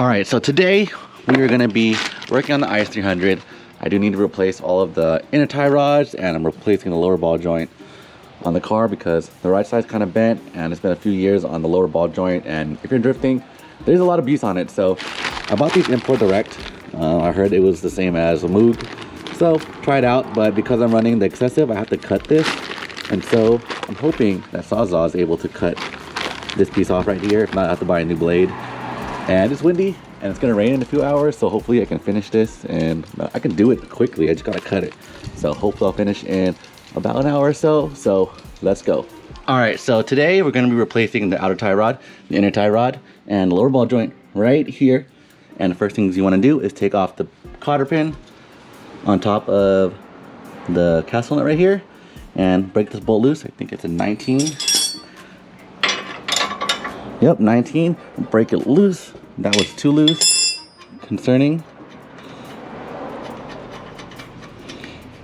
Alright, so today we are going to be working on the IS300. I do need to replace all of the inner tie rods, and I'm replacing the lower ball joint on the car because the right side's kind of bent and it's been a few years on the lower ball joint, and if you're drifting, there's a lot of abuse on it. So I bought these Import Direct. I heard it was the same as a Moog, so try it out, but because I'm running the excessive, I have to cut this, and so I'm hoping that Sawzall is able to cut this piece off right here. If not, I have to buy a new blade. And it's windy and it's gonna rain in a few hours, so hopefully I can finish this, and I can do it quickly. I just gotta cut it. So hopefully I'll finish in about an hour or so. So let's go. All right, so today we're gonna be replacing the outer tie rod, the inner tie rod, and the lower ball joint right here. And the first things you wanna do is take off the cotter pin on top of the castle nut right here and break this bolt loose. I think it's a 19. Yep, 19. Break it loose. That was too loose. Concerning.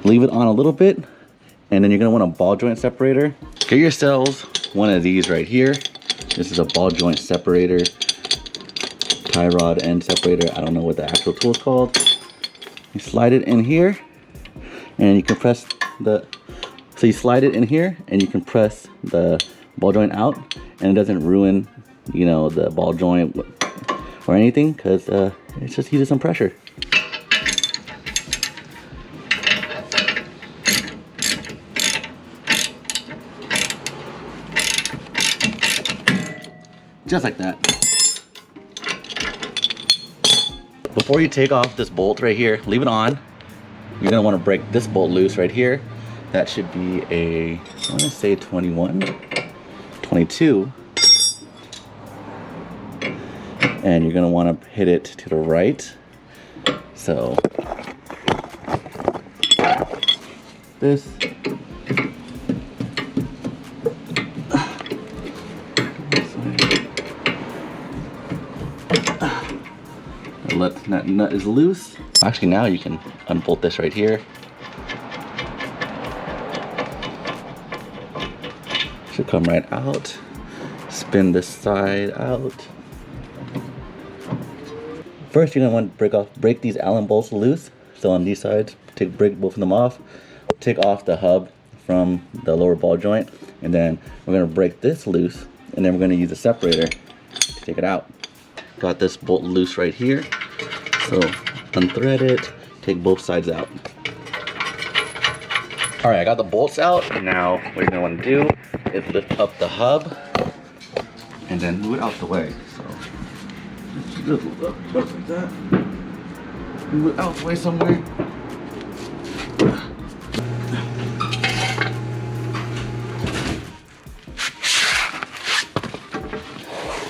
Leave it on a little bit, and then you're gonna want a ball joint separator. Get yourselves one of these right here. This is a ball joint separator, tie rod end separator. I don't know what the actual tool is called. You slide it in here, and you can press the. So you slide it in here, and you can press the ball joint out, and it doesn't ruin, you know, the ball joint or anything, because it's just uses some pressure. Just like that. Before you take off this bolt right here, leave it on. You're gonna want to break this bolt loose right here. That should be a, I want to say 21, 22. And you're gonna want to hit it to the right. So this. That nut is loose. Actually, now you can unbolt this right here. Should come right out. Spin this side out. First, you're gonna want to break these Allen bolts loose. So on these sides, break both of them off. Take off the hub from the lower ball joint, and then we're gonna break this loose, and then we're gonna use a separator to take it out. Got this bolt loose right here. So unthread it, take both sides out. All right, I got the bolts out, and now what you're gonna want to do is lift up the hub and then move it out the way. So just like that. Move it out the way somewhere.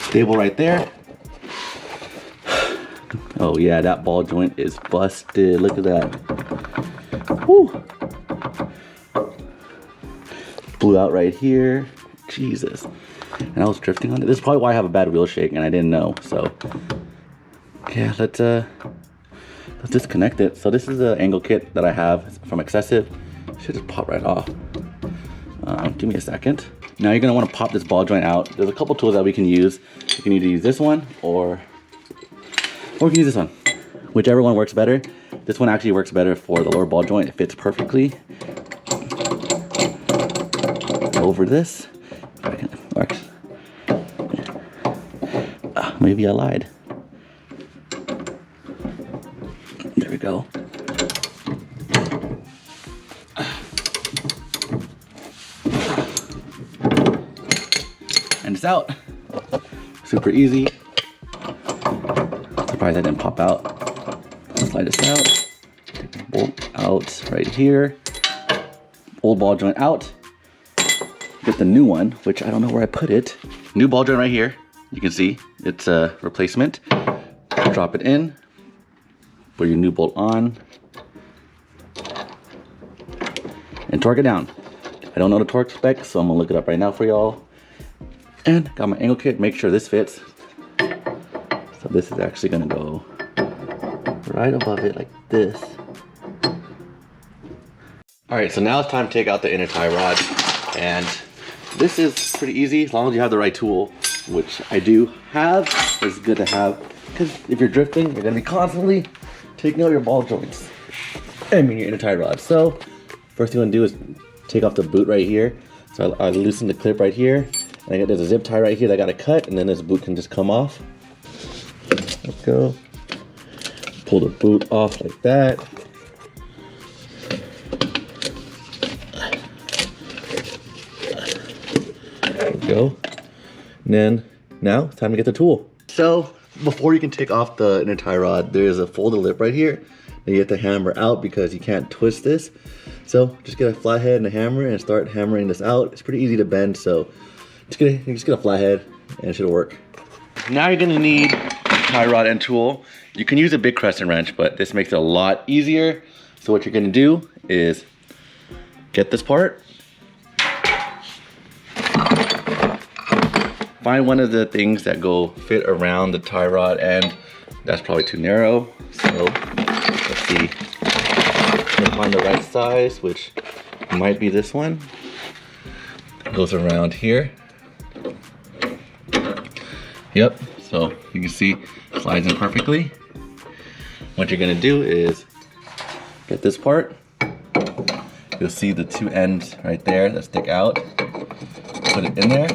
Stable right there. Oh yeah, that ball joint is busted. Look at that. Woo! Blew out right here. Jesus. And I was drifting on it. This is probably why I have a bad wheel shake, and I didn't know. So yeah, let's disconnect it. So this is the angle kit that I have from Excessive. It should just pop right off. Give me a second. Now you're gonna want to pop this ball joint out. There's a couple tools that we can use. You can either use this one or we can use this one. Whichever one works better. This one actually works better for the lower ball joint. It fits perfectly over this. It works. Maybe I lied. There we go. And it's out. Super easy. Surprised I didn't pop out. Slide this out. Take the bolt out right here. Old ball joint out. Get the new one, which I don't know where I put it. New ball joint right here. You can see it's a replacement. Drop it in. Put your new bolt on. And torque it down. I don't know the torque spec, so I'm gonna look it up right now for y'all. And got my angle kit, make sure this fits. So this is actually gonna go right above it like this. All right, so now it's time to take out the inner tie rod. And this is pretty easy as long as you have the right tool. which I do have. It's good to have because if you're drifting, you're gonna be constantly taking out your ball joints. I mean your inner tie rod. So first thing I'm gonna do is take off the boot right here. So I loosen the clip right here. And there's a zip tie right here that I gotta cut, and then this boot can just come off. Let's go. Pull the boot off like that. There we go. And then now it's time to get the tool. So before you can take off the inner tie rod, there's a folded lip right here that you have to hammer out because you can't twist this. So just get a flathead and a hammer and start hammering this out. It's pretty easy to bend, so just get a flathead and it should work. Now you're gonna need a tie rod and tool. You can use a big crescent wrench, but this makes it a lot easier. So what you're gonna do is get this part. Find one of the things that go fit around the tie rod end. That's probably too narrow. So let's see. Find the right size, which might be this one. It goes around here. Yep, so you can see it slides in perfectly. What you're gonna do is get this part. You'll see the two ends right there that stick out. Put it in there.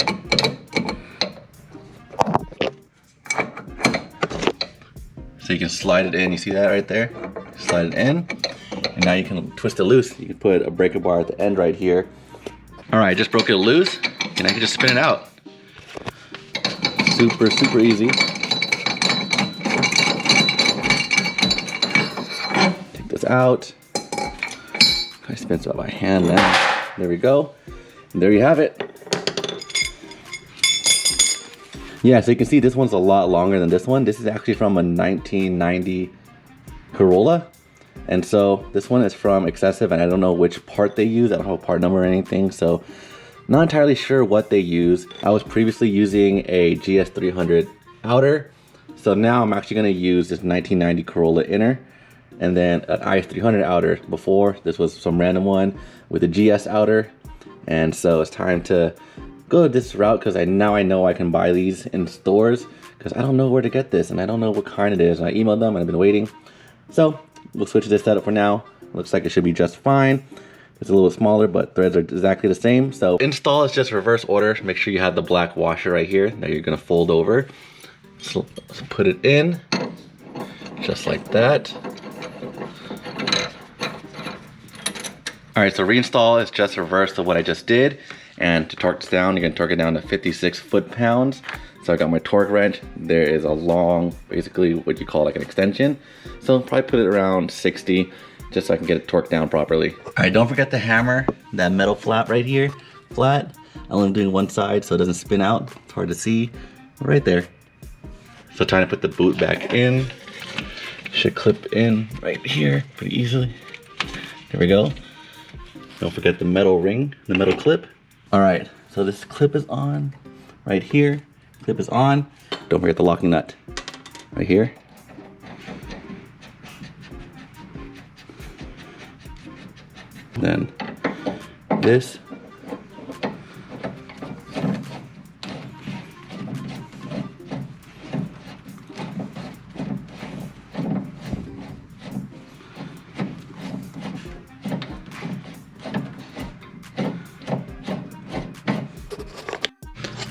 So you can slide it in, you see that right there? Slide it in, and now you can twist it loose. You can put a breaker bar at the end right here. All right, just broke it loose, and I can just spin it out. Super, super easy. Take this out. I spin it out by hand now. There we go. And there you have it. Yeah, so you can see this one's a lot longer than this one. This is actually from a 1990 Corolla. And so this one is from Excessive, and I don't know which part they use. I don't have a part number or anything, so not entirely sure what they use. I was previously using a IS300 outer, so now I'm actually gonna use this 1990 Corolla inner, and then an IS300 outer. Before, this was some random one with a GS outer, and so it's time to go this route because now I know I can buy these in stores because I don't know where to get this and I don't know what kind it is. And I emailed them and I've been waiting. So we'll switch this setup for now. Looks like it should be just fine. It's a little smaller, but threads are exactly the same. So install is just reverse order. Make sure you have the black washer right here that you're gonna fold over. So put it in just like that. All right, so reinstall is just reverse of what I just did. And to torque this down, you're gonna torque it down to 56 foot-pounds. So I got my torque wrench. There is a long, basically what you call like an extension. So I'll probably put it around 60, just so I can get it torqued down properly. All right, don't forget to hammer that metal flap right here, flat. I'm only doing one side so it doesn't spin out. It's hard to see, right there. So trying to put the boot back in. Should clip in right here pretty easily. There we go. Don't forget the metal ring, the metal clip. All right, so this clip is on right here. Clip is on. Don't forget the locking nut right here. Then this.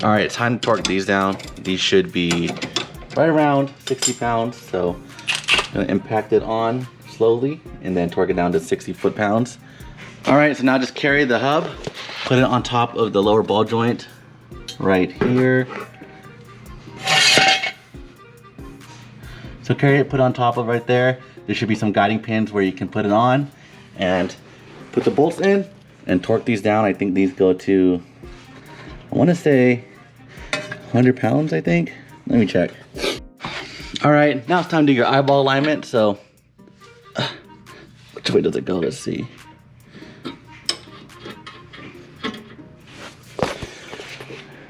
All right, it's time to torque these down. These should be right around 60 pounds. So I'm gonna impact it on slowly and then torque it down to 60 foot-pounds. All right, so now just carry the hub, put it on top of the lower ball joint right here. So carry it, put it on top of right there. There should be some guiding pins where you can put it on and put the bolts in and torque these down. I think these go to, I wanna say 100 pounds, I think. Let me check. All right, now it's time to do your eyeball alignment. So, which way does it go? Let's see.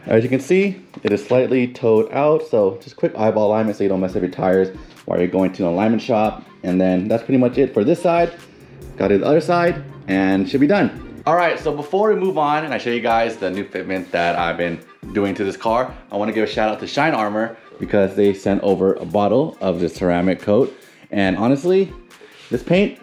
As you can see, it is slightly towed out. So just quick eyeball alignment so you don't mess up your tires while you're going to an alignment shop. And then that's pretty much it for this side. Got to the other side and should be done. All right, so before we move on and I show you guys the new fitment that I've been doing to this car, I want to give a shout out to Shine Armor because they sent over a bottle of the ceramic coat. And honestly, this paint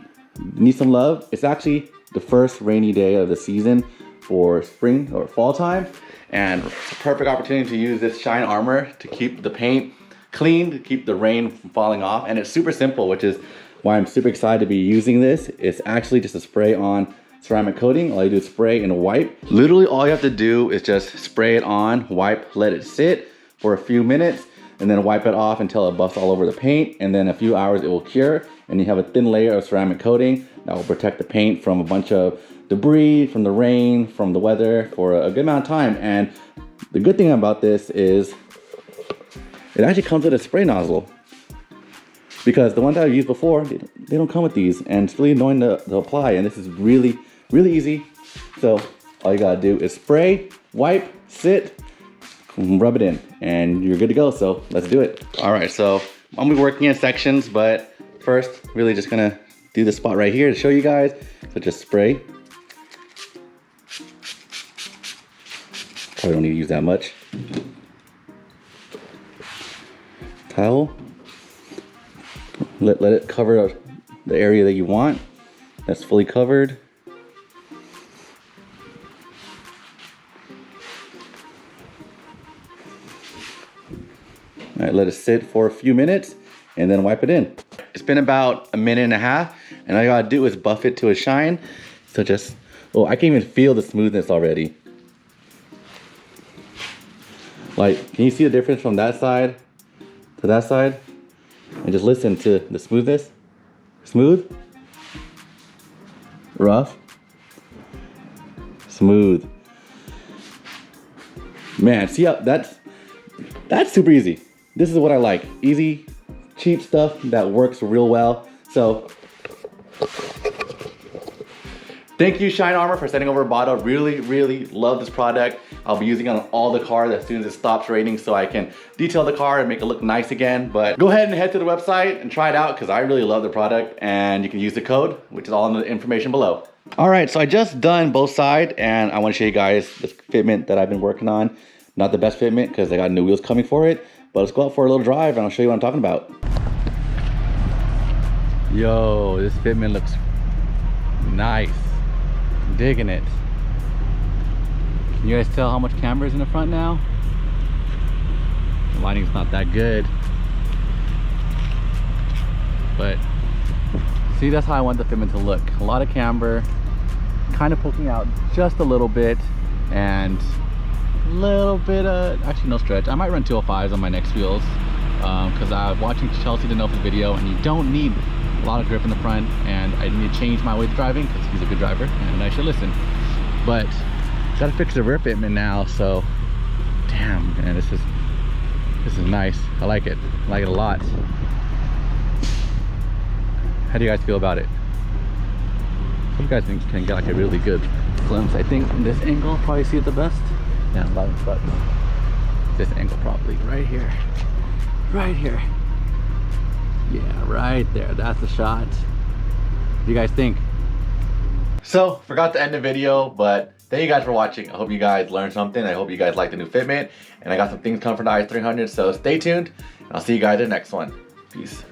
needs some love. It's actually the first rainy day of the season for spring or fall time. And it's a perfect opportunity to use this Shine Armor to keep the paint clean, to keep the rain from falling off. And it's super simple, which is why I'm super excited to be using this. It's actually just a spray on ceramic coating. All you do is spray and wipe. Literally all you have to do is just spray it on, wipe, let it sit for a few minutes, and then wipe it off until it buffs all over the paint. And then a few hours it will cure, and you have a thin layer of ceramic coating that will protect the paint from a bunch of debris, from the rain, from the weather for a good amount of time. And the good thing about this is it actually comes with a spray nozzle, because the ones that I've used before, they don't come with these, and it's really annoying to apply. And this is really easy. So all you gotta do is spray, wipe, sit, rub it in, and you're good to go. So let's do it. All right, so I'm gonna be working in sections, but first, really just gonna do this spot right here to show you guys. So just spray. Probably don't need to use that much. Towel. Let it cover the area that you want. That's fully covered. All right, let it sit for a few minutes and then wipe it in. It's been about a minute and a half, and all you gotta do is buff it to a shine. So just, oh, I can even feel the smoothness already. Like, can you see the difference from that side to that side? And just listen to the smoothness. Smooth, rough, smooth. Man, see how that's super easy. This is what I like. Easy, cheap stuff that works real well. So thank you, Shine Armor, for sending over a bottle. Really love this product. I'll be using it on all the cars as soon as it stops raining, so I can detail the car and make it look nice again. But go ahead and head to the website and try it out, because I really love the product, and you can use the code, which is all in the information below. All right, so I just done both sides, and I want to show you guys the fitment that I've been working on. Not the best fitment because I got new wheels coming for it, but let's go out for a little drive and I'll show you what I'm talking about. Yo, this fitment looks nice. I'm digging it. Can you guys tell how much camber is in the front now? The lighting's not that good, but see, that's how I want the fitment to look. A lot of camber, kind of poking out just a little bit, and a little bit of, actually no stretch. I might run 205s on my next wheels, because I'm watching Chelsea DeNofa's video, and you don't need a lot of grip in the front, and I need to change my way of driving because he's a good driver and I should listen. But gotta fix the rear fitment now, so damn, man, this is nice. I like it. I like it a lot. How do you guys feel about it? Some guys think you can get like a really good glimpse. I think in this angle, probably see it the best. Yeah, a lot of buttons. This angle probably right here. Right here. Yeah, right there. That's the shot. What do you guys think? So, forgot to end the video, but thank you guys for watching. I hope you guys learned something. I hope you guys like the new fitment. And I got some things coming from the IS300, so stay tuned. And I'll see you guys in the next one. Peace.